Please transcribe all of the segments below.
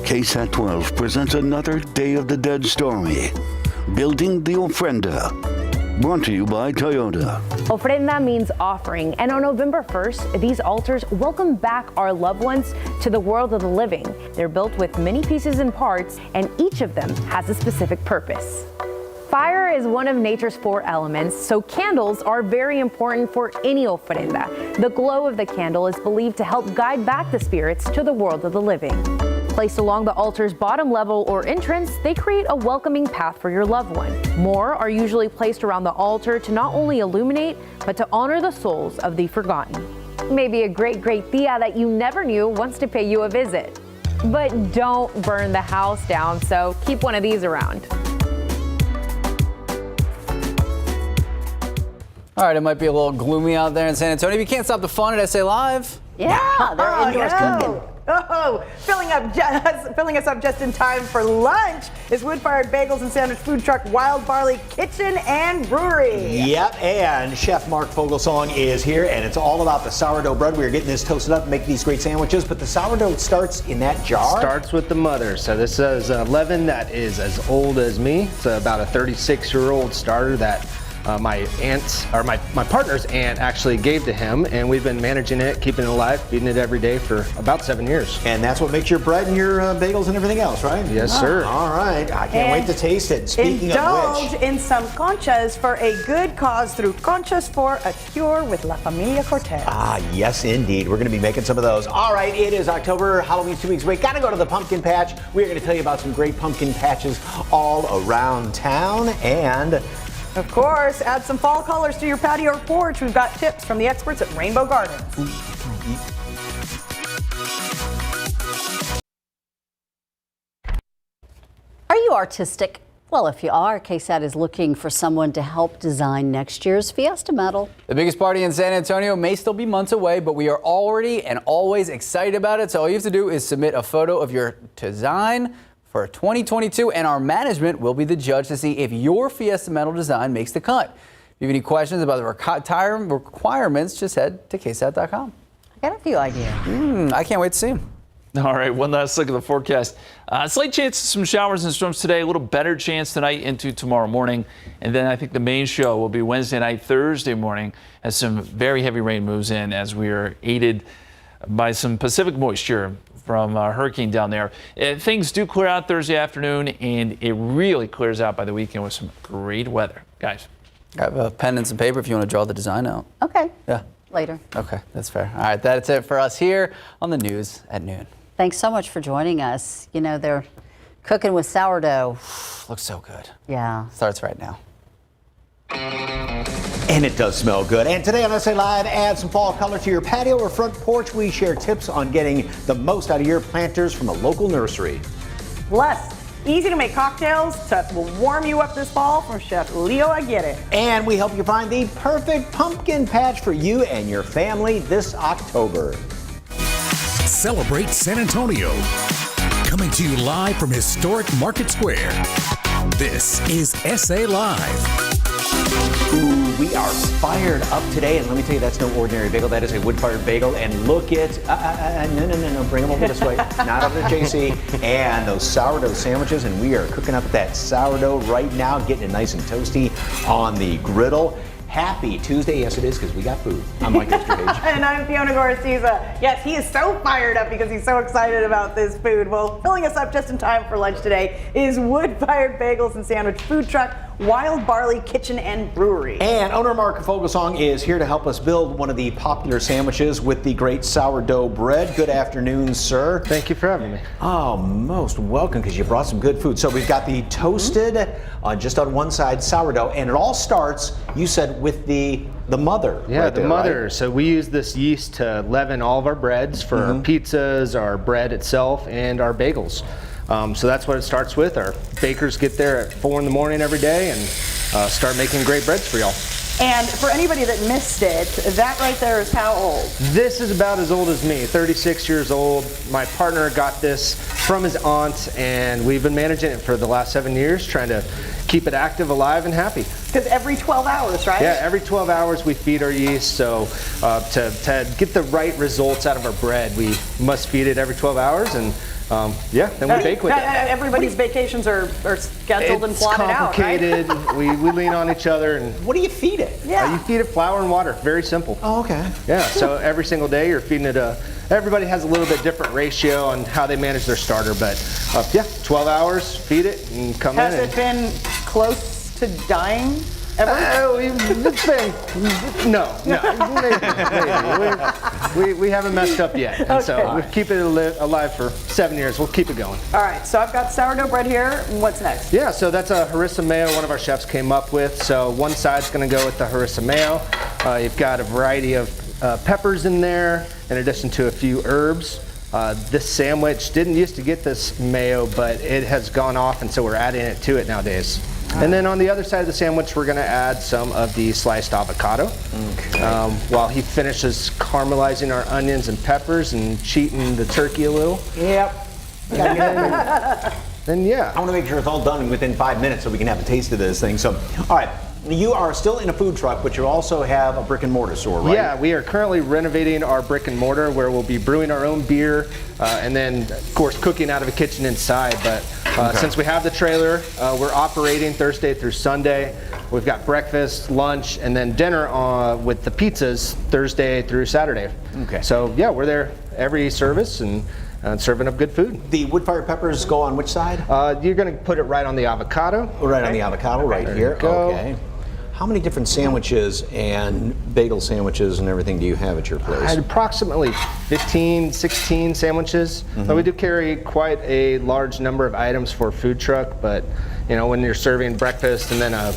KSAT 12 presents another Day of the Dead story, Building the Ofrenda. Brought to you by Toyota. Ofrenda means offering, and on November 1st, these altars welcome back our loved ones to the world of the living. They're built with many pieces and parts, and each of them has a specific purpose. Fire is one of nature's four elements, so candles are very important for any ofrenda. The glow of the candle is believed to help guide back the spirits to the world of the living. Placed along the altar's bottom level or entrance, they create a welcoming path for your loved one. More are usually placed around the altar to not only illuminate, but to honor the souls of the forgotten. Maybe a great tia that you never knew wants to pay you a visit. But don't burn the house down, so keep one of these around. All right, it might be a little gloomy out there in San Antonio. If you can't stop the fun at SA Live. Yeah, they're indoors cooking. Oh, filling us up just in time for lunch is Wood-Fired Bagels and Sandwich Food Truck Wild Barley Kitchen and Brewery. Yep, and Chef Mark Fogelsong is here, and it's all about the sourdough bread. We are getting this toasted up and making these great sandwiches, but the sourdough starts in that jar? Starts with the mother. So this is a leaven that is as old as me. It's about a 36-year-old starter that my partner's aunt actually gave to him, and we've been managing it, keeping it alive, feeding it every day for about 7 years. And that's what makes your bread and your bagels and everything else, right? Yes, sir. All right, I can't wait to taste it. Speaking of which, indulge in some conchas for a good cause through Conchas for a Cure with La Familia Cortez. Ah, yes, indeed. We're going to be making some of those. All right, it is October. Halloween's 2 weeks away. Got to go to the pumpkin patch. We're going to tell you about some great pumpkin patches all around town, and of course, add some fall colors to your patio or porch. We've got tips from the experts at Rainbow Gardens. Are you artistic? Well, if you are, KSAT is looking for someone to help design next year's Fiesta Medal. The biggest party in San Antonio may still be months away, but we are already and always excited about it. So all you have to do is submit a photo of your design for 2022, and our management will be the judge to see if your Fiesta Medal design makes the cut. If you have any questions about the requirements, just head to ksat.com. I got a few ideas. I can't wait to see them. All right, one last look at the forecast. Slight chance of some showers and storms today, a little better chance tonight into tomorrow morning. And then I think the main show will be Wednesday night, Thursday morning, as some very heavy rain moves in as we are aided by some Pacific moisture from hurricane down there. Things do clear out Thursday afternoon, and it really clears out by the weekend with some great weather. Guys. I have a pen and some paper if you want to draw the design out. Okay. Yeah. Later. Okay, that's fair. All right, that's it for us here on the news at noon. Thanks so much for joining us. You know, they're cooking with sourdough. Looks so good. Yeah. Starts right now. and it does smell good. And today on SA Live, add some fall color to your patio or front porch. We share tips on getting the most out of your planters from a local nursery. Plus, easy to make cocktails that will warm you up this fall from Chef Leo Aguirre. And we help you find the perfect pumpkin patch for you and your family this October. Celebrate San Antonio. Coming to you live from historic Market Square. This is SA Live. Ooh, we are fired up today, and let me tell you, that's no ordinary bagel. That is a wood-fired bagel, and look at, no, bring them over this way, not over to JC, and those sourdough sandwiches, and we are cooking up that sourdough right now, getting it nice and toasty on the griddle. Happy Tuesday. Yes, it is, because we got food. I'm Mike Easterbridge. And I'm Fiona Garcia. Yes, he is so fired up because he's so excited about this food. Well, filling us up just in time for lunch today is Wood-Fired Bagels and Sandwich Food Truck, Wild Barley Kitchen and Brewery. And owner Mark Fogelsong is here to help us build one of the popular sandwiches with the great sourdough bread. Good afternoon, sir. Thank you for having me. Oh, most welcome, because you brought some good food. So we've got the toasted, just on one side, sourdough, and it all starts, you said, with the mother. Yeah, right the there, mother. right? So we use this yeast to leaven all of our breads for our pizzas, our bread itself, and our bagels. So that's what it starts with. Our bakers get there at 4 in the morning every day and start making great breads for y'all. And for anybody that missed it, that right there is how old? This is about as old as me, 36 years old. My partner got this from his aunt, and we've been managing it for the last 7 years, trying to keep it active, alive, and happy. Because every 12 hours, right? Yeah, every 12 hours we feed our yeast. So to get the right results out of our bread, we must feed it every 12 hours. And Yeah, then we bake with it. Everybody's vacations are scheduled and It's plotted out, right? complicated. we lean on each other, and What do you feed it? Yeah. you feed it flour and water. Very simple. Oh, okay. Yeah, so every single day you're feeding it everybody has a little bit different ratio on how they manage their starter, but yeah, 12 hours, feed it, and come Has in. it been close to dying ever? It's been, no, maybe. We haven't messed up yet, and so we keep it alive for 7 years. We'll keep it going. All right, so I've got sourdough bread here. What's next? Yeah, so that's a harissa mayo one of our chefs came up with. So one side's going to go with the harissa mayo. You've got a variety of peppers in there, in addition to a few herbs. This sandwich didn't used to get this mayo, but it has gone off, and so we're adding it to it nowadays. And then on the other side of the sandwich, we're going to add some of the sliced avocado. Okay. While he finishes caramelizing our onions and peppers and cheating the turkey a little. Yep. Then yeah. I want to make sure it's all done within 5 minutes so we can have a taste of this thing. So, all right, you are still in a food truck, but you also have a brick and mortar store, right? Yeah, we are currently renovating our brick and mortar where we'll be brewing our own beer and then, of course, cooking out of a kitchen inside. But since we have the trailer, we're operating Thursday through Sunday. We've got breakfast, lunch, and then dinner with the pizzas Thursday through Saturday. Okay. So, yeah, we're there every service and serving up good food. The wood-fired peppers go on which side? You're going to put it right on the avocado. Right on the avocado, right There here. you go. Okay. How many different sandwiches and bagel sandwiches and everything do you have at your place? Approximately 15, 16 sandwiches. We do carry quite a large number of items for a food truck, but you know, when you're serving breakfast and then a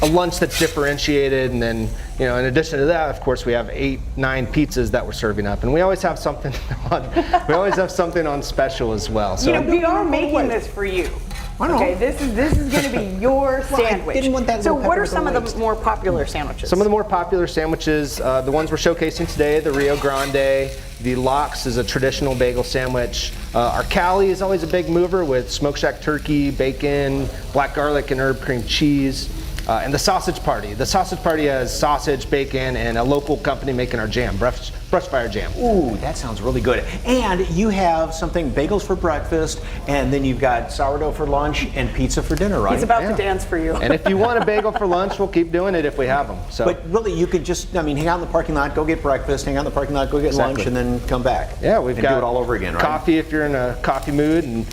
lunch that's differentiated, and then you know, in addition to that, of course, we have 8, 9 pizzas that we're serving up, and we always have something on special as well. So You know, we are making this for you. Okay, this is going to be your sandwich. didn't want that So little what are pepper some of waste. the more popular sandwiches? some of the more popular sandwiches, the ones we're showcasing today, the Rio Grande, the Lox is a traditional bagel sandwich. Our Cali is always a big mover with Smoke Shack turkey, bacon, black garlic, and herb cream cheese. And the Sausage Party. The Sausage Party has sausage, bacon, and a local company making our jam, Brushfire Jam. Ooh, that sounds really good. And you have something, bagels for breakfast, and then you've got sourdough for lunch and pizza for dinner, right? He's about to dance for you. And if you want a bagel for lunch, we'll keep doing it if we have them. So. But really, you could just, I mean, hang out in the parking lot, go get breakfast, hang out in the parking lot, go get lunch, and then come back. Yeah, we've and got do it all over again, right? coffee if you're in a coffee mood, and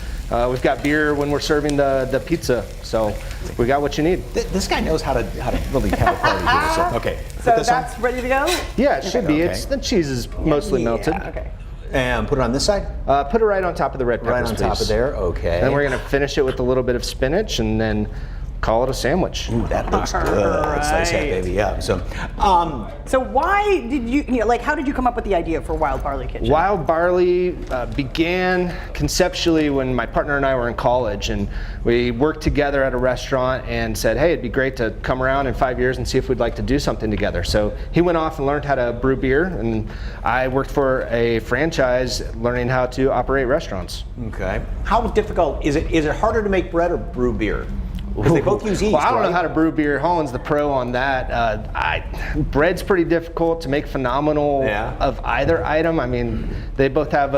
we've got beer when we're serving the pizza. So we got what you need. This guy knows how to really have a party here. So, okay. So Put this on. that's ready to go? Yeah, it should be. Okay. The cheese is mostly melted. Okay. And put it on this side? Put it right on top of the red peppers, Right on top please. of there, okay. Then we're gonna finish it with a little bit of spinach, and then call it a sandwich. Ooh, that looks good. Slice that baby up. So, So why did you know, like, how did you come up with the idea for Wild Barley Kitchen? Wild Barley began conceptually when my partner and I were in college, and we worked together at a restaurant and said, hey, it'd be great to come around in 5 years and see if we'd like to do something together. So he went off and learned how to brew beer, and I worked for a franchise learning how to operate restaurants. okay. How difficult is it? Is it harder to make bread or brew beer? Because they both use yeast, Well, I don't know right? how to brew beer. Holland's the pro on that. Bread's pretty difficult to make phenomenal Yeah. of either item. I mean, they both have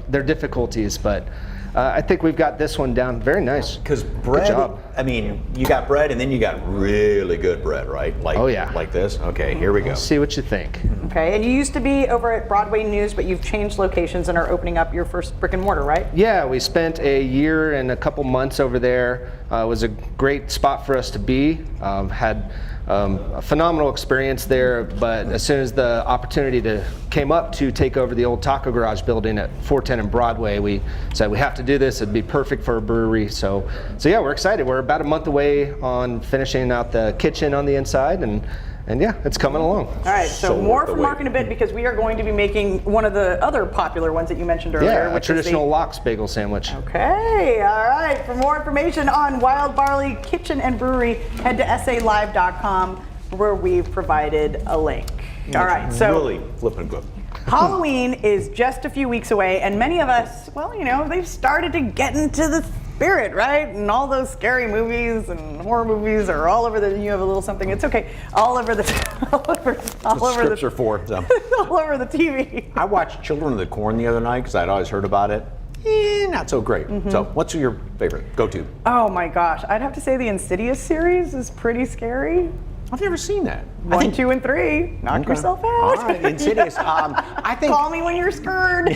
their difficulties, but I think we've got this one down very nice. Because Good bread, job. I mean, you got bread and then you got really good bread, right? Like, Oh, yeah. Like this? Okay, here we go. See what you think. Okay, and you used to be over at Broadway News, but you've changed locations and are opening up your first brick and mortar, right? Yeah, we spent a year and a couple months over there. It was a great spot for us to be. Had a phenomenal experience there, but as soon as the opportunity came up to take over the old Taco Garage building at 410 and Broadway, we said we have to do this. It'd be perfect for a brewery. So yeah, we're excited. We're about a month away on finishing out the kitchen on the inside, and yeah, it's coming along. All right, so So more worth the from Mark wait. in a bit, because we are going to be making one of the other popular ones that you mentioned earlier. Yeah, a which is traditional Lox bagel sandwich. Okay, all right. For more information on Wild Barley Kitchen and Brewery, head to salive.com, where we've provided a link. All right, so Really flipping good. Halloween is just a few weeks away, and many of us, well, you know, they've started to get into the spirit, right? And all those scary movies and horror movies are all over the. You have a little something. It's okay. All over the. all over Scripts the. are for. So. all over the TV. I watched Children of the Corn the other night because I'd always heard about it. not so great. So what's your favorite go-to? Oh my gosh, I'd have to say the Insidious series is pretty scary. I've never seen that. 1, 2, and 3. Knock yourself out. All right, Insidious. I think Call me when you're scared.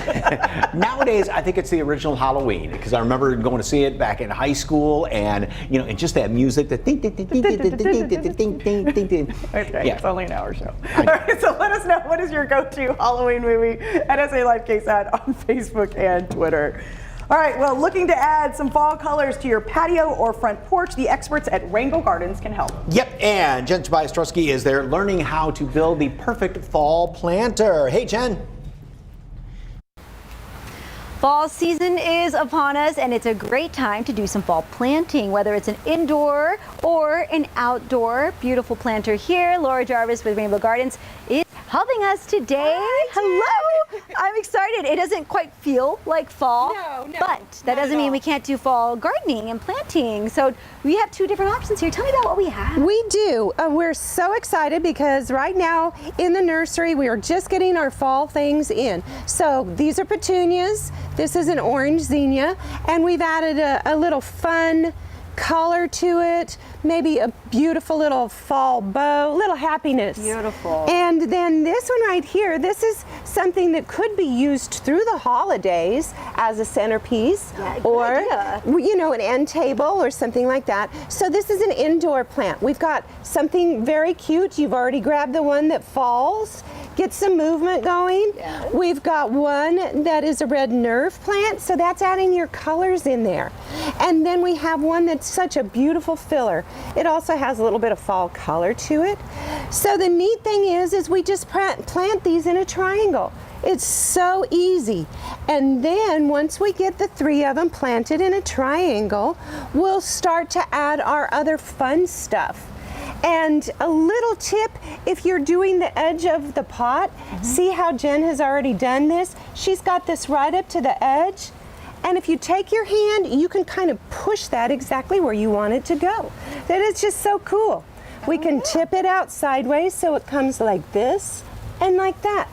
nowadays I think it's the original Halloween because I remember going to see it back in high school, and and just that music, the ding ding ding ding ding ding ding ding ding ding ding. That's right. Yeah. It's only an hour show. All right, so let us know, what is your go-to Halloween movie at SA Live KSAT on Facebook and Twitter. All right, well, looking to add some fall colors to your patio or front porch, the experts at Rainbow Gardens can help. Yep, and Jen Tobias-Strusky is there learning how to build the perfect fall planter. Hey, Jen. Fall season is upon us, and it's a great time to do some fall planting, whether it's an indoor or an outdoor. Beautiful planter here. Laura Jarvis with Rainbow Gardens is helping us today. Hello! I'm excited. It doesn't quite feel like fall, but that doesn't mean we can't do fall gardening and planting. So we have 2 different options here. Tell me about what we have. We do. We're so excited because right now in the nursery we are just getting our fall things in. So these are petunias. This is an orange zinnia, and we've added a little fun color to it, maybe a beautiful little fall bow, little happiness. Beautiful. And then this one right here, this is something that could be used through the holidays as a centerpiece, or an end table or something like that. So this is an indoor plant. We've got something very cute. You've already grabbed the one that falls. Get some movement going. Yes. We've got one that is a red nerve plant, so that's adding your colors in there. And then we have one that's such a beautiful filler. It also has a little bit of fall color to it. So the neat thing is we just plant these in a triangle. It's so easy. And then once we get the 3 of them planted in a triangle, we'll start to add our other fun stuff. And a little tip, if you're doing the edge of the pot, see how Jen has already done this? She's got this right up to the edge. And if you take your hand, you can kind of push that exactly where you want it to go. That is just so cool. We can tip it out sideways so it comes like this and like that.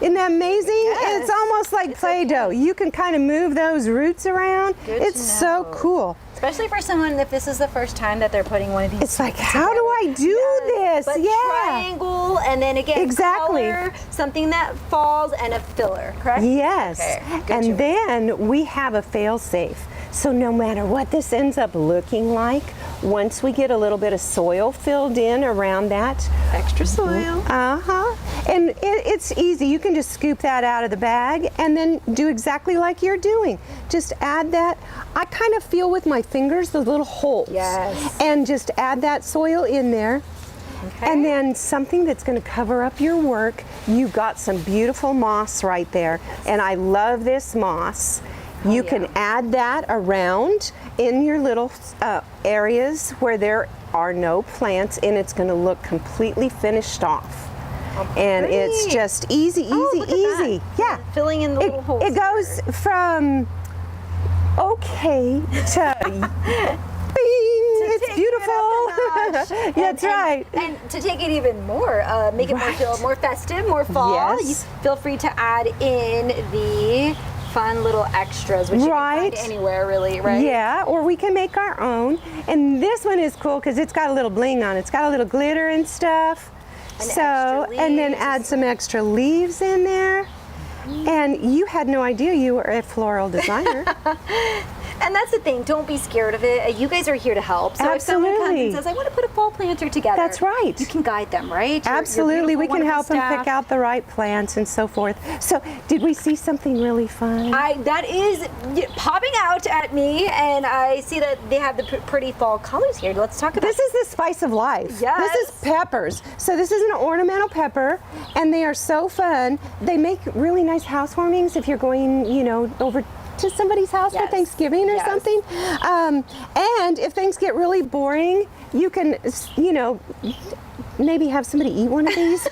Isn't that amazing? Yes. It's almost like Play-Doh. You can kind of move those roots around. It's so cool. Especially for someone, if this is the first time that they're putting one of these. It's like, how do I do this? But triangle, and then again, color, something that falls, and a filler, correct? Yes. Okay, and then we have a fail-safe. So no matter what this ends up looking like, once we get a little bit of soil filled in around that. Extra soil. And it's easy. You can just scoop that out of the bag and then do exactly like you're doing. Just add that. I kind of feel with my fingers the little holes. Yes. And just add that soil in there. Okay. And then something that's going to cover up your work. You've got some beautiful moss right there. And I love this moss. You can add that around in your little areas where there are no plants, and it's going to look completely finished off. And it's just easy. Yeah. Filling in the little holes. It goes from okay to it's beautiful. That's right. And to take it even more, make it feel more festive, more fall. Yes. You feel free to add in the fun little extras, which you can find anywhere, really, right? Yeah, or we can make our own. And this one is cool because it's got a little bling on it. It's got a little glitter and stuff. And then add some extra leaves in there. And you had no idea you were a floral designer. And that's the thing, don't be scared of it. You guys are here to help. So if someone comes and says, I want to put a fall planter together. That's right. You can guide them, right? Absolutely, we can help them pick out the right plants and so forth. So did we see something really fun? That is popping out at me, and I see that they have the pretty fall colors here. Let's talk about this. Is the spice of life. Yes. This is peppers. So this is an ornamental pepper, and they are so fun. They make really nice housewarmings if you're going, over to somebody's house for Thanksgiving or something. And if things get really boring, you can, maybe have somebody eat one of these.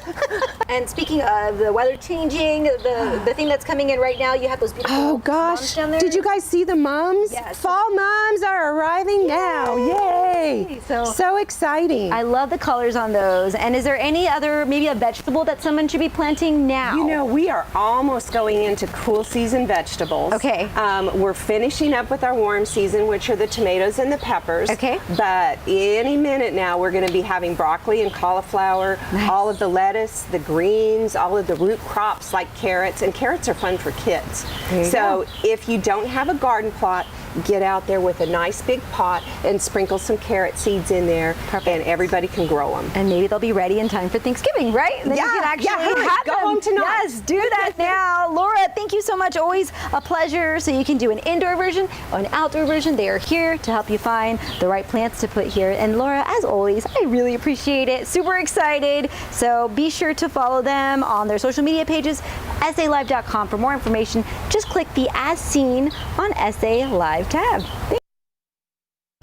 And speaking of the weather changing, the thing that's coming in right now, you have those beautiful Oh mums gosh, down there. did you guys see the mums? Yes. Fall mums are arriving now. Yay! So exciting. I love the colors on those. And is there any other, maybe a vegetable that someone should be planting now? You know, we are almost going into cool season vegetables. Okay. We're finishing up with our warm season, which are the tomatoes and the peppers. Okay. But any minute now, we're going to be having broccoli and cauliflower, all of the lettuce, the greens, all of the root crops like carrots. And carrots are fun for kids. So if you don't have a garden plot, get out there with a nice big pot and sprinkle some carrot seeds in there, and everybody can grow them. And maybe they'll be ready in time for Thanksgiving, right? And then you can actually hurry, have go them. home tonight. Yes, do that now. Laura, thank you so much. Always a pleasure. So you can do an indoor version or an outdoor version. They are here to help you find the right plants to put here. And Laura, as always, I really appreciate it. Super excited. So be sure to follow them on their social media pages, SALive.com for more information. Just click the As Seen on SA Live tab.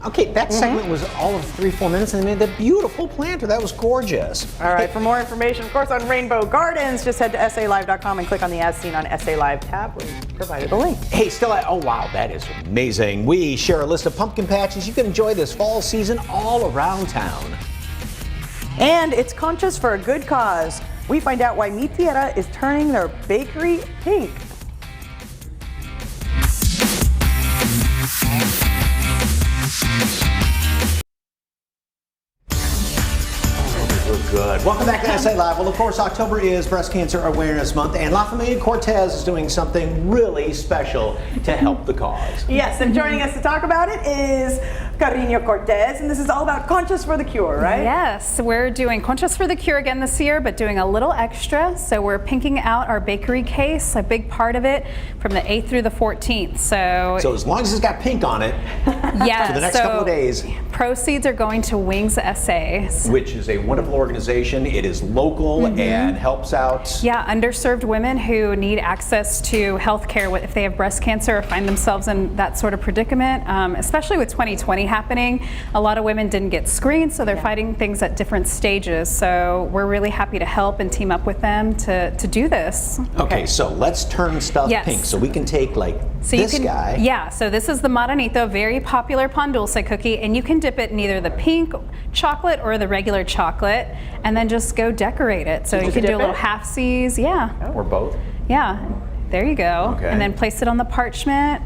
Okay, that segment was all of 3-4 minutes, and they made the beautiful planter. That was gorgeous. All right, for more information, of course, on Rainbow Gardens, just head to SALive.com and click on the As Seen on SA Live tab. We provided a link. Hey, Stella, oh wow, that is amazing. We share a list of pumpkin patches you can enjoy this fall season all around town. And it's Conchas for a good cause. We find out why Mi Tierra is turning their bakery pink. Good. Welcome back to SA Live. Well, of course, October is Breast Cancer Awareness Month, and La Familia Cortez is doing something really special to help the cause. Yes, and joining us to talk about it is Carino Cortez, and this is all about Conchas for the Cure, right? Yes, we're doing Conchas for the Cure again this year, but doing a little extra. So we're pinking out our bakery case, a big part of it, from the 8th through the 14th. So as long as it's got pink on it, yes, for the next couple of days. Proceeds are going to Wings SA, which is a wonderful organization. It is local and helps out. Yeah, underserved women who need access to health care if they have breast cancer or find themselves in that sort of predicament, especially with 2020 happening. A lot of women didn't get screened, so they're fighting things at different stages. So we're really happy to help and team up with them to do this. Okay, so let's turn stuff pink so we can take like this guy. Yeah, so this is the Maranito, very popular pan dulce cookie, and you can dip it in either the pink chocolate or the regular chocolate, and then just go decorate it. So you can do a little half-seas, Or both. Yeah, there you go. Okay. And then place it on the parchment.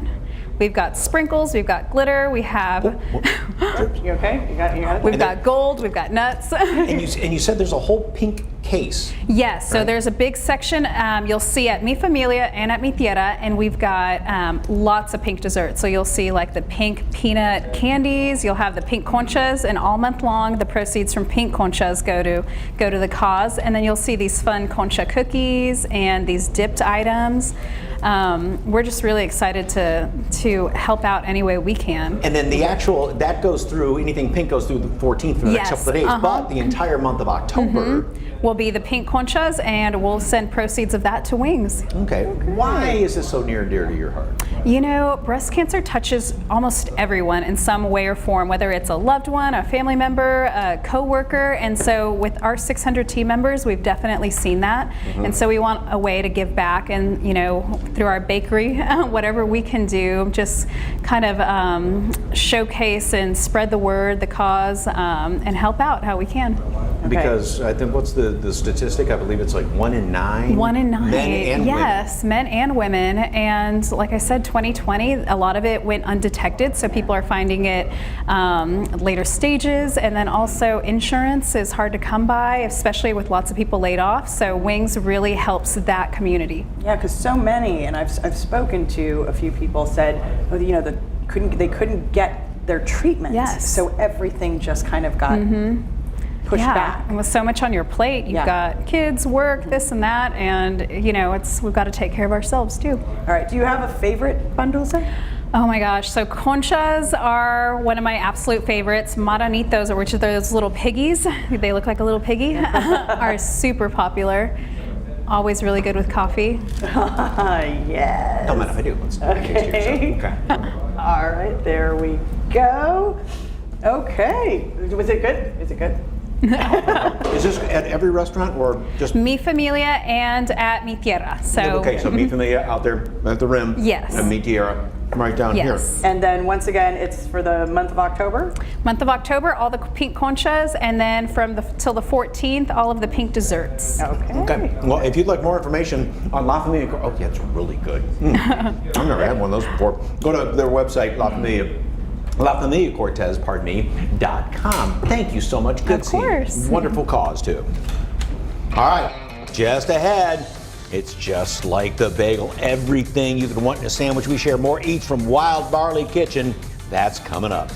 We've got sprinkles, we've got glitter, we have. You okay? You got it? We've got gold, we've got nuts. and you said there's a whole pink case. Yes, so right? there's a big section you'll see at Mi Familia and at Mi Tierra, and we've got lots of pink desserts. So you'll see like the pink peanut candies, you'll have the pink conchas, and all month long the proceeds from pink conchas go to the cause. And then you'll see these fun concha cookies and these dipped items. We're just really excited to help out any way we can. And then the actual, that goes through, anything pink goes through the 14th for the next couple of days, but the entire month of October will be the pink conchas, and we'll send proceeds of that to Wings. Okay. Why is this so near and dear to your heart? You know, breast cancer touches almost everyone in some way or form, whether it's a loved one, a family member, a coworker, and so with our 600 team members, we've definitely seen that, and so we want a way to give back, and you know, through our bakery, whatever we can do, just kind of showcase and spread the word, the cause, and help out how we can. Because I think, what's the statistic? I believe it's like 1 in 9. 1 in 9. Men and yes, women. men and women. And like I said, 2020, a lot of it went undetected, so people are finding it later stages. And then also insurance is hard to come by, especially with lots of people laid off. So Wings really helps that community. Yeah, because so many, and I've spoken to a few people, said, oh, you know, they couldn't get their treatment. Yes. So everything just kind of got pushed back. And with so much on your plate, you've got kids, work, this and that, and you know, we've got to take care of ourselves too. All right, do you have a favorite bundle set? Oh my gosh, so conchas are one of my absolute favorites. Maranitos, which are those little piggies, they look like a little piggy, are super popular. Always really good with coffee. Yes. Don't mind if I do. Let's Okay. All right, there we go. Okay. Was it good? Is it good? Is this at every restaurant or just? Mi Familia and at Mi Tierra. So Okay, so Mi Familia out there at the rim. Yes. And Mi Tierra right down Yes. here. And then once again, it's for the month of October. month of October, all the pink conchas, and then from till the 14th, all of the pink desserts. Okay. Well, if you'd like more information on La Familia, oh yeah, it's really good. I've never had one of those before. Go to their website, LaFamiliaCortez.com. Thank you so much. Good Of course. seeing you. Wonderful cause too. All right, just ahead. It's just like the bagel. Everything you could want in a sandwich. We share more each from Wild Barley Kitchen. That's coming up.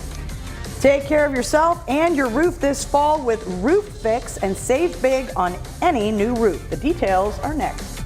Take care of yourself and your roof this fall with Roof Fix and save big on any new roof. The details are next.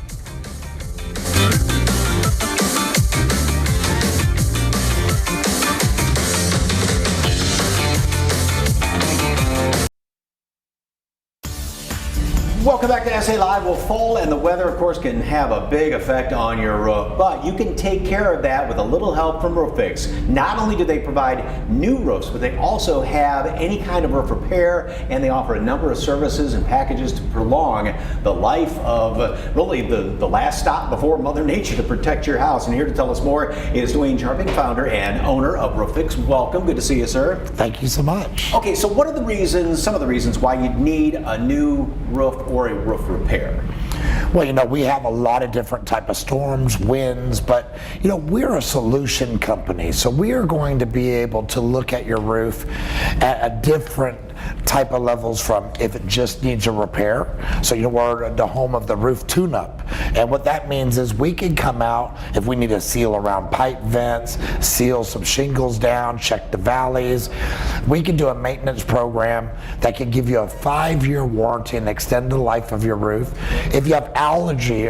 Welcome back to SA Live. Well, fall and the weather, of course, can have a big effect on your roof, but you can take care of that with a little help from Roof Fix. Not only do they provide new roofs, but they also have any kind of roof repair, and they offer a number of services and packages to prolong the life of really the last stop before Mother Nature to protect your house. And here to tell us more is Dwayne Charping, founder and owner of Roof Fix. Welcome. Good to see you, sir. Thank you so much. Okay, so what are the reasons, some of the reasons why you'd need a new roof or a roof repair? Well, you know, we have a lot of different type of storms, winds, but you know, we're a solution company, so we are going to be able to look at your roof at a different type of levels from if it just needs a repair. So you know, we're the home of the roof tune-up, and what that means is we can come out if we need to seal around pipe vents, seal some shingles down, check the valleys. We can do a maintenance program that can give you a 5-year warranty and extend the life of your roof. If you have algae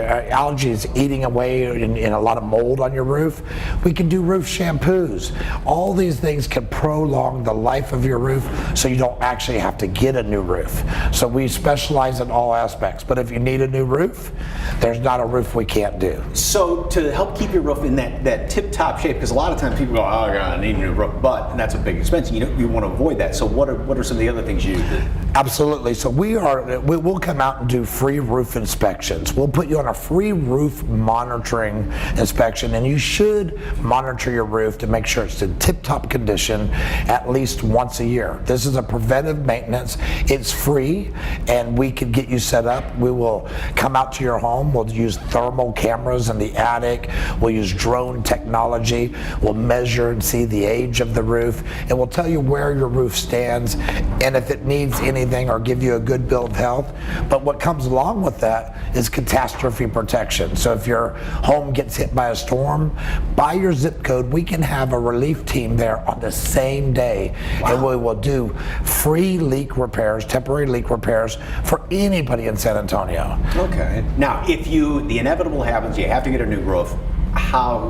is eating away in a lot of mold on your roof, we can do roof shampoos. All these things can prolong the life of your roof so you don't actually have to get a new roof. So we specialize in all aspects, but if you need a new roof, there's not a roof we can't do. So to help keep your roof in that tip-top shape, because a lot of times people go, oh God, I need a new roof, and that's a big expense. You want to avoid that. So what are some of the other things you do? Absolutely. So we'll come out and do free roof inspections. We'll put you on a free roof monitoring inspection, and you should monitor your roof to make sure it's in tip-top condition at least once a year. This is a preventive maintenance. It's free, and we can get you set up. We will come out to your home. We'll use thermal cameras in the attic. We'll use drone technology. We'll measure and see the age of the roof, and we'll tell you where your roof stands and if it needs anything or give you a good bill of health. But what comes along with that is catastrophe protection. So if your home gets hit by a storm, by your zip code, we can have a relief team there on the same day. Wow. And we will do free leak repairs, temporary leak repairs for anybody in San Antonio. Okay. Now, if the inevitable happens, you have to get a new roof,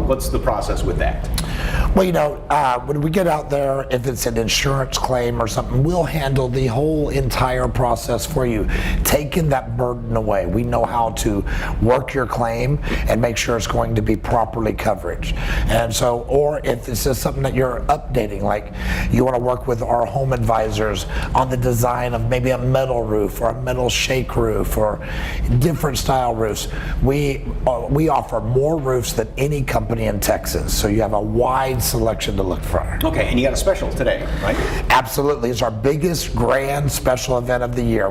what's the process with that? Well, you know, when we get out there, if it's an insurance claim or something, we'll handle the whole entire process for you, taking that burden away. We know how to work your claim and make sure it's going to be properly coverage. And so, or if it's just something that you're updating, like you want to work with our home advisors on the design of maybe a metal roof or a metal shake roof or different style roofs, we offer more roofs than any company in Texas. So you have a wide selection to look for. Okay, and you got a special today, right? Absolutely. It's our biggest grand special event of the year.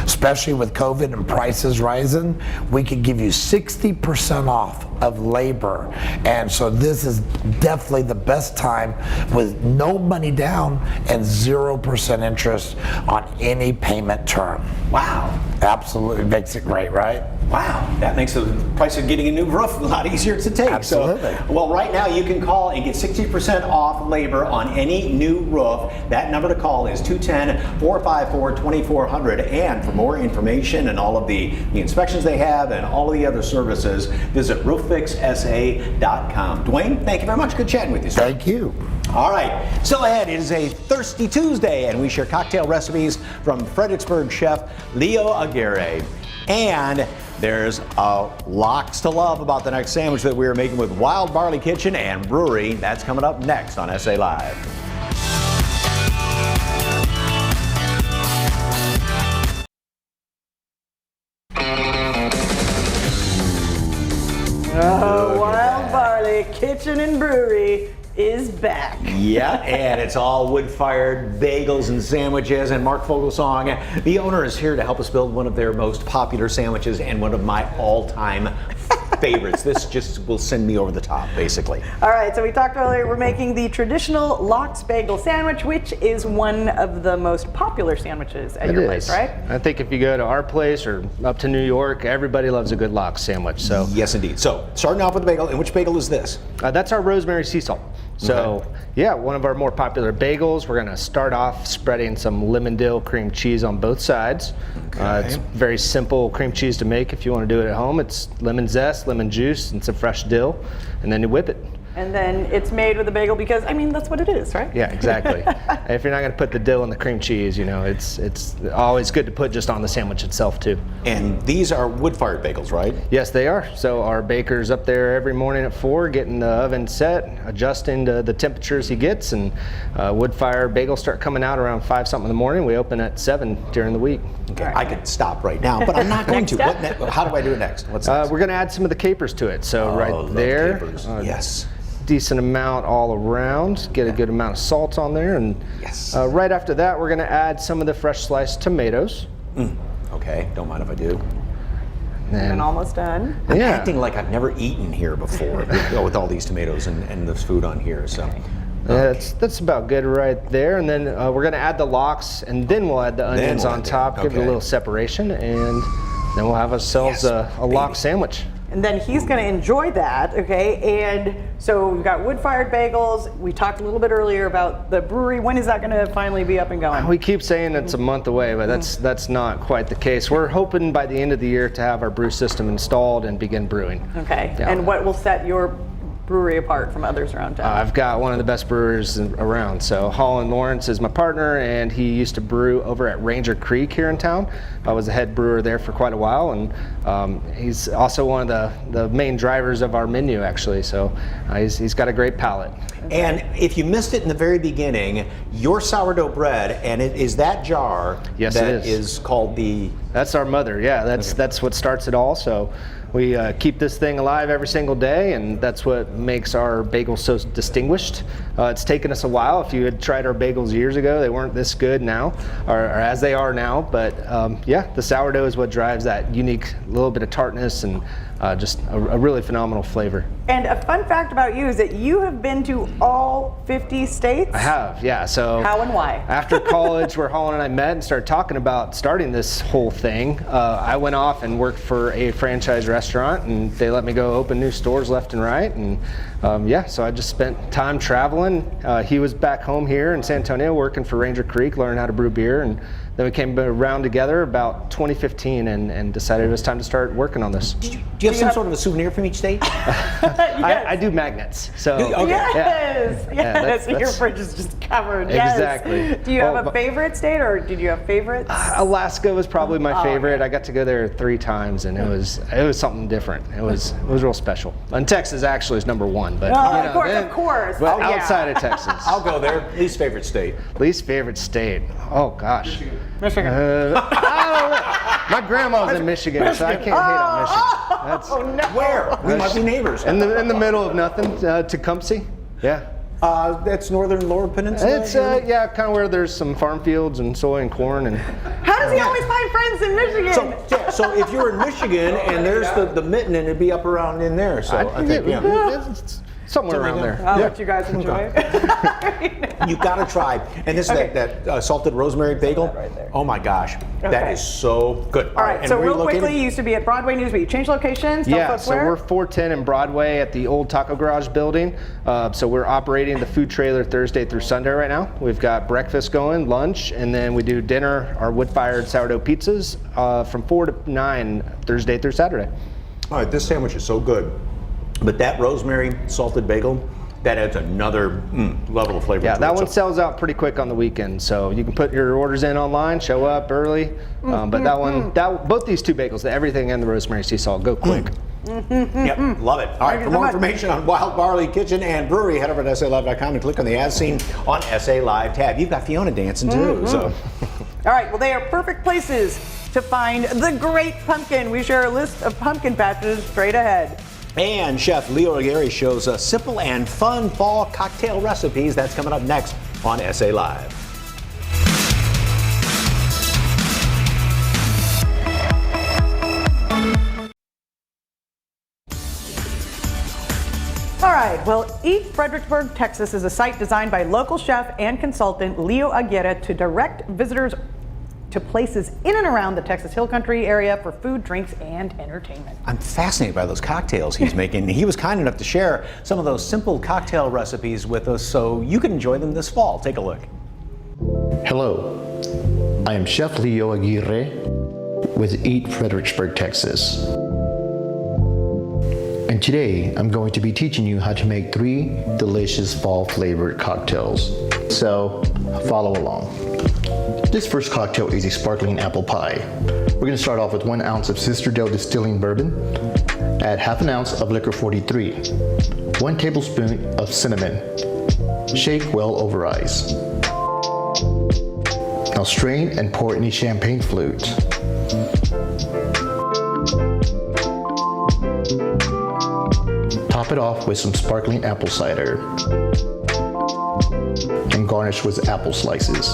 Especially with COVID and prices rising, we could give you 60% off of labor. And so this is definitely the best time with no money down and 0% interest on any payment term. Wow. Absolutely makes it great, right? Wow, that makes the price of getting a new roof a lot easier to take. Absolutely. So, well, right now you can call and get 60% off labor on any new roof. That number to call is 210-454-2400. And for more information and all of the inspections they have and all of the other services, visit rooffixsa.com. Dwayne, thank you very much. Good chatting with you, sir. Thank you. All right, still ahead, it is a Thirsty Tuesday, and we share cocktail recipes from Fredericksburg chef Leo Aguirre. And there's lots to love about the next sandwich that we are making with Wild Barley Kitchen and Brewery. That's coming up next on SA Live. Kitchen and Brewery is back. Yeah, and it's all wood-fired bagels and sandwiches. And Mark Fogelsong, the owner, is here to help us build one of their most popular sandwiches and one of my all-time favorites. This just will send me over the top, basically. All right, so we talked earlier, we're making the traditional lox bagel sandwich, which is one of the most popular sandwiches at your place, right? I think if you go to our place or up to New York, everybody loves a good lox sandwich. So yes, indeed. So starting off with the bagel, and which bagel is this? That's our rosemary sea salt. So yeah, one of our more popular bagels. We're gonna start off spreading some lemon dill cream cheese on both sides. It's very simple cream cheese to make if you want to do it at home. It's lemon zest, lemon juice, and some fresh dill, and then you whip it. And then it's made with a bagel because, I mean, that's what it is, right? Yeah, exactly. If you're not gonna put the dill and the cream cheese, you know, it's always good to put just on the sandwich itself too. And these are wood-fired bagels, right? Yes, they are. So our baker's up there every morning at 4, getting the oven set, adjusting to the temperatures he gets, and wood-fired bagels start coming out around 5-something in the morning. We open at 7 during the week. Okay, I could stop right now, but I'm not going to. How do I do it next? What's next? We're gonna add some of the capers to it. So right there, yes. Decent amount all around. Get a good amount of salt on there, and right after that, we're gonna add some of the fresh sliced tomatoes. Okay, don't mind if I do. And almost done. I'm acting like I've never eaten here before with all these tomatoes and this food on here. So. Yeah, that's about good right there. And then we're gonna add the lox, and then we'll add the onions on top, give it a little separation, and then we'll have ourselves a lox sandwich. And then he's going to enjoy that, okay? And so we've got wood-fired bagels. We talked a little bit earlier about the brewery. When is that going to finally be up and going? We keep saying it's a month away, but that's not quite the case. We're hoping by the end of the year to have our brew system installed and begin brewing. Okay. And what will set your brewery apart from others around town? I've got one of the best brewers around. So Holland Lawrence is my partner, and he used to brew over at Ranger Creek here in town. I was the head brewer there for quite a while, and he's also one of the main drivers of our menu, actually. So he's got a great palate. And if you missed it in the very beginning, your sourdough bread, and it is that jar that is called the... That's our mother, yeah. That's what starts it all. So we keep this thing alive every single day, and that's what makes our bagels so distinguished. It's taken us a while. If you had tried our bagels years ago, they weren't this good now, or as they are now. But yeah, the sourdough is what drives that unique little bit of tartness and just a really phenomenal flavor. And a fun fact about you is that you have been to all 50 states? I have, yeah. So how and why? After college, where Holland and I met and started talking about starting this whole thing, I went off and worked for a franchise restaurant, and they let me go open new stores left and right. And yeah, so I just spent time traveling. He was back home here in San Antonio working for Ranger Creek, learning how to brew beer, and then we came around together about 2015 and decided it was time to start working on this. Do you have some sort of a souvenir from each state? I do magnets. So Yes. Your fridge is just covered. Exactly. Yes. Do you have a favorite state, or did you have favorites? Alaska was probably my favorite. I got to go there 3 times, and it was something different. It was real special. And Texas actually is number 1, but of course. But outside of Texas, I'll go there. Least favorite state. Least favorite state. Oh gosh. Michigan. I don't know. My grandma's in Michigan, so I can't hate on Michigan. No. Where? We might be neighbors. In the middle of nothing, Tecumseh. Yeah. That's northern Lower Peninsula? It's yeah, kind of where there's some farm fields and soy and corn. And how does he always find friends in Michigan? So if you were in Michigan and there's the mitten, and it'd be up around in there. So I think it's somewhere around there. I'll let you guys enjoy it. You gotta try. And this is that salted rosemary bagel. Right there. Oh my gosh, that is so good. All right, so real quickly, you used to be at Broadway News, but you changed locations. Yeah, so we're 410 in Broadway at the old Taco Garage building. So we're operating the food trailer Thursday through Sunday right now. We've got breakfast going, lunch, and then we do dinner, our wood-fired sourdough pizzas from 4 to 9 Thursday through Saturday. All right, this sandwich is so good. But that rosemary salted bagel, that adds another level of flavor. Yeah, that one sells out pretty quick on the weekend, so you can put your orders in online, show up early. But both these 2 bagels, the everything and the rosemary sea salt, go quick. Yep, love it. All right, for more information on Wild Barley Kitchen and Brewery, head over to SALive.com and click on the As Seen on SA Live tab. You've got Fiona dancing too. So. All right, well, they are perfect places to find the great pumpkin. We share a list of pumpkin patches straight ahead. And Chef Leo Aguirre shows us simple and fun fall cocktail recipes. That's coming up next on SA Live. All right, well, Eat Fredericksburg, Texas is a site designed by local chef and consultant Leo Aguirre to direct visitors to places in and around the Texas Hill Country area for food, drinks, and entertainment. I'm fascinated by those cocktails he's making. He was kind enough to share some of those simple cocktail recipes with us so you can enjoy them this fall. Take a look. Hello, I am Chef Leo Aguirre with Eat Fredericksburg, Texas. And today I'm going to be teaching you how to make 3 delicious fall flavored cocktails. So follow along. This first cocktail is a sparkling apple pie. We're going to start off with 1 ounce of Sister Del Distilling Bourbon. Add half an ounce of Liquor 43. 1 tablespoon of cinnamon. Shake well over ice. Now strain and pour in a champagne flute. Top it off with some sparkling apple cider. And garnish with apple slices.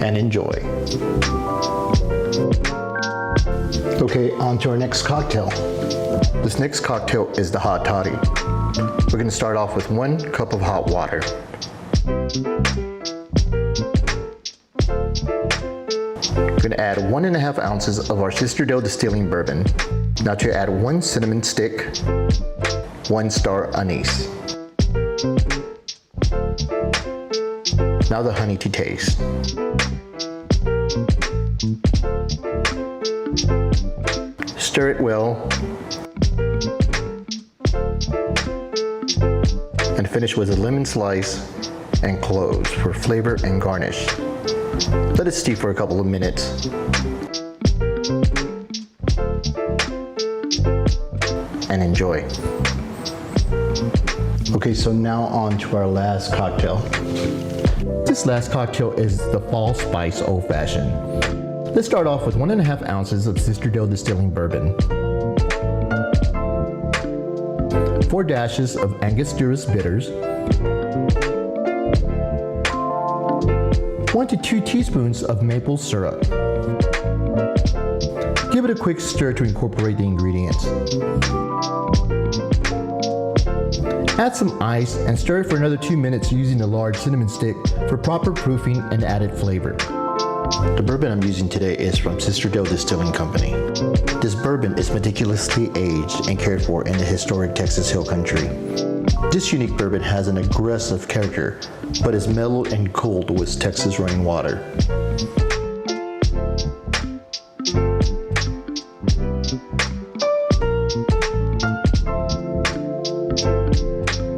And enjoy. Okay, on to our next cocktail. This next cocktail is the hot toddy. We're going to start off with 1 cup of hot water. We're going to add 1.5 ounces of our Sister Del Distilling Bourbon. Now to add 1 cinnamon stick, 1 star anise. Now the honey to taste. Stir it well. And finish with a lemon slice and cloves for flavor and garnish. Let it steep for a couple of minutes. And enjoy. Okay, so now on to our last cocktail. This last cocktail is the Fall Spice Old Fashioned. Let's start off with 1.5 ounces of Sister Del Distilling Bourbon. 4 dashes of Angostura bitters. 1 to 2 teaspoons of maple syrup. Give it a quick stir to incorporate the ingredients. Add some ice and stir it for another 2 minutes using a large cinnamon stick for proper proofing and added flavor. The bourbon I'm using today is from Sister Del Distilling Company. This bourbon is meticulously aged and cared for in the historic Texas Hill Country. This unique bourbon has an aggressive character, but is mellowed and cooled with Texas running water.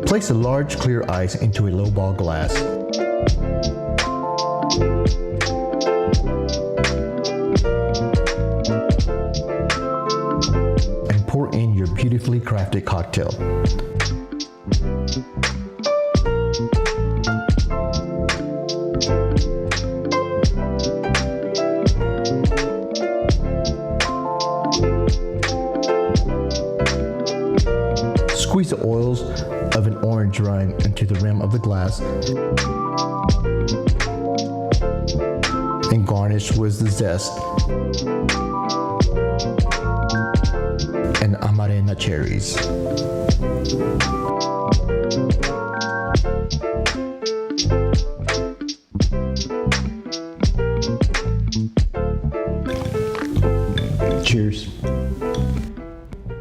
Place a large clear ice into a lowball glass. And pour in your beautifully crafted cocktail. Squeeze the oils of an orange rind into the rim of the glass and garnish with the zest and amarena cherries. Cheers.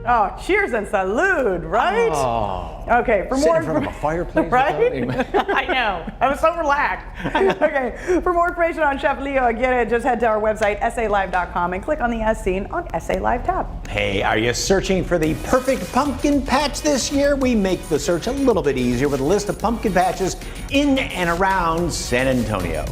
Oh, cheers and salud, right? Oh. Okay, for Sit more in front of a fireplace, right? without I know. I was so relaxed. Okay, for more information on Chef Leo Aguirre, just head to our website salive.com and click on the As Seen on SA Live tab. Hey, are you searching for the perfect pumpkin patch this year? We make the search a little bit easier with a list of pumpkin patches in and around San Antonio.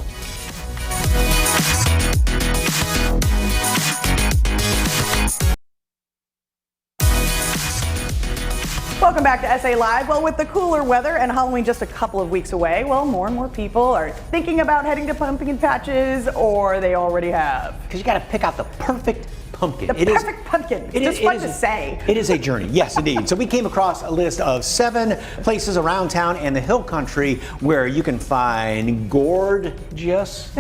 Welcome back to SA Live. Well, with the cooler weather and Halloween just a couple of weeks away, well, more and more people are thinking about heading to pumpkin patches, or they already have. Because you got to pick out the perfect pumpkin. The perfect pumpkin. It's just fun to say. It is a journey. Yes, indeed. So we came across a list of 7 places around town and the Hill Country where you can find gorgeous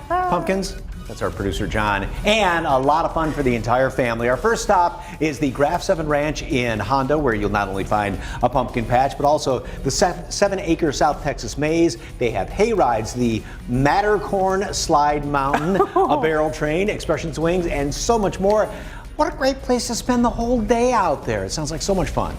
pumpkins. That's our producer, John. And a lot of fun for the entire family. Our first stop is the Graf 7 Ranch in Honda, where you'll not only find a pumpkin patch, but also the 7-acre South Texas maze. They have hay rides, the Matterhorn Slide Mountain, a barrel train, expression swings, and so much more. What a great place to spend the whole day out there. It sounds like so much fun.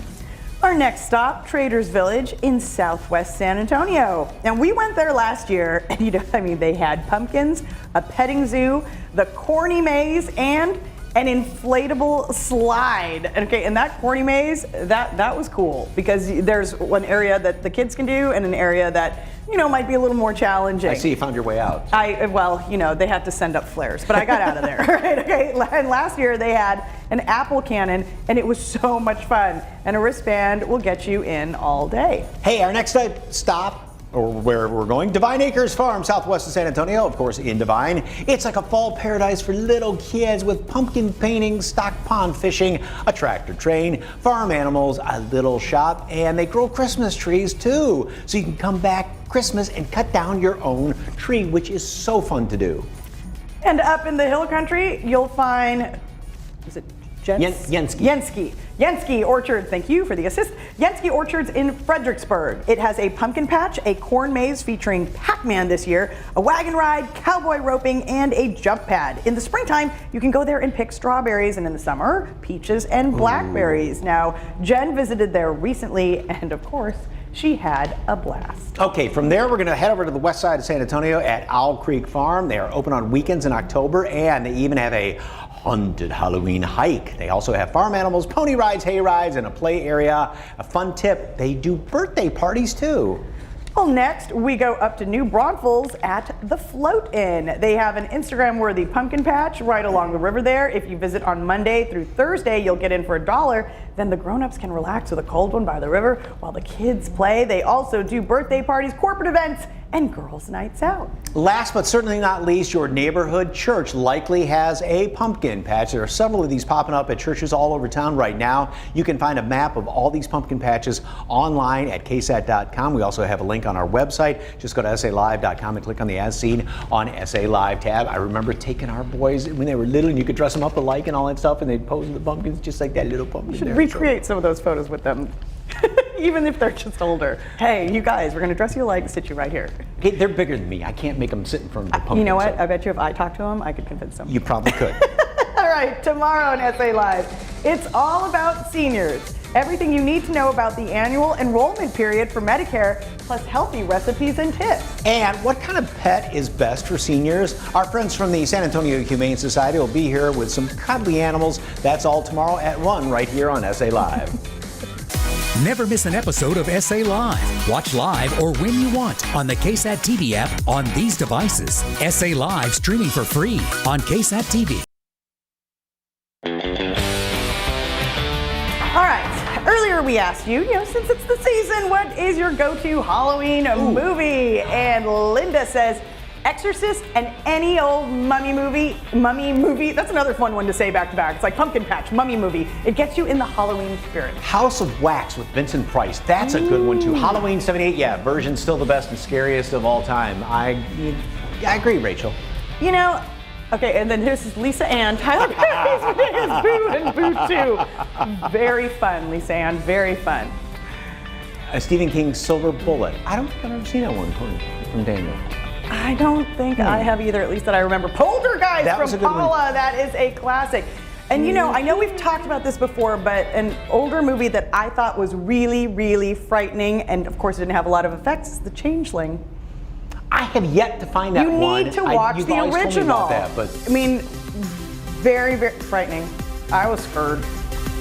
Our next stop, Traders Village in Southwest San Antonio. And we went there last year, and they had pumpkins, a petting zoo, the corny maze, and an inflatable slide. Okay, and that corny maze, that was cool because there's one area that the kids can do and an area that might be a little more challenging. I see you found your way out. They had to send up flares, but I got out of there. Right? Okay. And last year they had an apple cannon, and it was so much fun. And a wristband will get you in all day. Hey, our next stop, or where we're going, Divine Acres Farm, southwest of San Antonio, of course, in Divine. It's like a fall paradise for little kids with pumpkin painting, stock pond fishing, a tractor train, farm animals, a little shop, and they grow Christmas trees too. So you can come back Christmas and cut down your own tree, which is so fun to do. And up in the Hill Country, you'll find, is it Yenski Orchard, thank you for the assist. Yenski Orchards in Fredericksburg. It has a pumpkin patch, a corn maze featuring Pac-Man this year, a wagon ride, cowboy roping, and a jump pad. In the springtime, you can go there and pick strawberries, and in the summer, peaches and blackberries. Now, Jen visited there recently, and of course, she had a blast. Okay, from there, we're going to head over to the west side of San Antonio at Owl Creek Farm. They are open on weekends in October, and they even have a haunted Halloween hike. They also have farm animals, pony rides, hay rides, and a play area. A fun tip, they do birthday parties too. Well, next we go up to New Braunfels at the Float Inn. They have an Instagram-worthy pumpkin patch right along the river there. If you visit on Monday through Thursday, you'll get in for $1. Then the grown-ups can relax with a cold one by the river while the kids play. They also do birthday parties, corporate events, and girls' nights out. Last but certainly not least, your neighborhood church likely has a pumpkin patch. There are several of these popping up at churches all over town right now. You can find a map of all these pumpkin patches online at ksat.com. We also have a link on our website. Just go to salive.com and click on the As Seen on SA Live tab. I remember taking our boys when they were little, and you could dress them up alike and all that stuff, and they'd pose with the pumpkins just like that little pumpkin. You should there. recreate some of those photos with them. Even if they're just older. Hey, you guys, we're going to dress you alike and sit you right here. Okay, they're bigger than me. I can't make them sit in front of the pumpkin. You know what? I bet you if I talked to them, I could convince them. You probably could. All right, tomorrow on SA Live, it's all about seniors. Everything you need to know about the annual enrollment period for Medicare, plus healthy recipes and tips. And what kind of pet is best for seniors? Our friends from the San Antonio Humane Society will be here with some cuddly animals. That's all tomorrow at 1 right here on SA Live. Never miss an episode of SA Live. Watch live or when you want on the KSAT TV app on these devices. SA Live streaming for free on KSAT TV. All right, earlier we asked you, since it's the season, what is your go-to Halloween movie? And Linda says, Exorcist and any old mummy movie. That's another fun one to say back to back. It's like Pumpkin Patch, mummy movie. It gets you in the Halloween spirit. House of Wax with Vincent Price. That's a good one too. Halloween 78, yeah, version's still the best and scariest of all time. I agree, Rachel. Okay, and then this is Lisa Ann. Tyler Perry's with Boo and Boo 2. Very fun, Lisa Ann, very fun. Stephen King's Silver Bullet. I don't think I've ever seen that one from Daniel. I don't think I have either, at least that I remember. Poltergeist from Paula, that is a classic. And I know we've talked about this before, but an older movie that I thought was really, really frightening, and of course it didn't have a lot of effects, is The Changeling. I have yet to find that one. You need to watch the original. Very, very frightening. I was scared.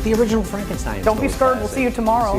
The original Frankenstein. Don't be scared. We'll see you tomorrow.